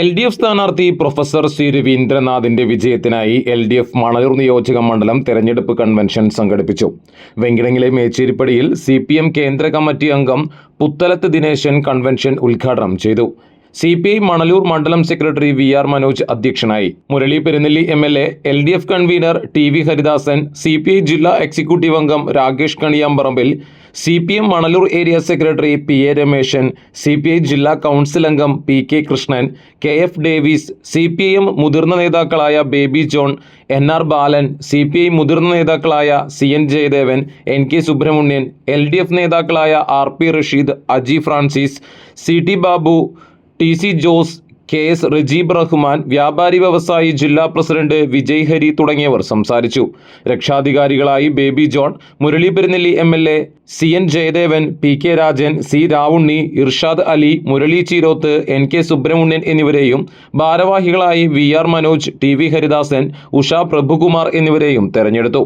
LDF സ്ഥാനാർത്ഥി professor C രവീന്ദ്രനാഥിന്റെ വിജയത്തിനായി LDF Manalur നിയോജക മണ്ഡലം തെരഞ്ഞെടുപ്പ് കൺവെൻഷൻ സംഘടിപ്പിച്ചു. വെങ്കിടങ്ങിലെ മേച്ചേരിപ്പടിയിൽ CPM കേന്ദ്ര കമ്മിറ്റി അംഗം പുത്തലത്ത് ദിനേശൻ കൺവെൻഷൻ ഉദ്ഘാടനം ചെയ്തു. CPI മണലൂർ മണ്ഡലം സെക്രട്ടറി VR മനോജ് അധ്യക്ഷനായി. Murali Perunnelli MLA, LDF convener TV Haridasan, CPI ജില്ലാ എക്സിക്യൂട്ടീവ് അംഗം Rakesh Kaniyamparambil, CPM Manalur area secretary PA Rameshan, CPI ജില്ലാ കൗൺസിൽ അംഗം PK Krishnan, KF Davis, CPIM മുതിർന്ന നേതാക്കളായ Baby John, NR Balan, CPI മുതിർന്ന നേതാക്കളായ CN Jayadevan, NK Subramanian, LDF നേതാക്കളായ RP Rasheed, Aji Francis, CT Babu, TC Jose, KS Rajeeb Rahman, വ്യാപാരി വ്യവസായി ജില്ലാ പ്രസിഡന്റ് വിജയ് ഹരി തുടങ്ങിയവർ സംസാരിച്ചു. രക്ഷാധികാരികളായി Baby John, Murali Perunnelli MLA, CN Jayadevan, PK Rajan, C Ravunni, Irshad Ali, Murali Cheeroth, NK Subramanian എന്നിവരെയും ഭാരവാഹികളായി VR മനോജ്, TV ഹരിദാസൻ, ഉഷ പ്രഭുകുമാർ എന്നിവരെയും തെരഞ്ഞെടുത്തു.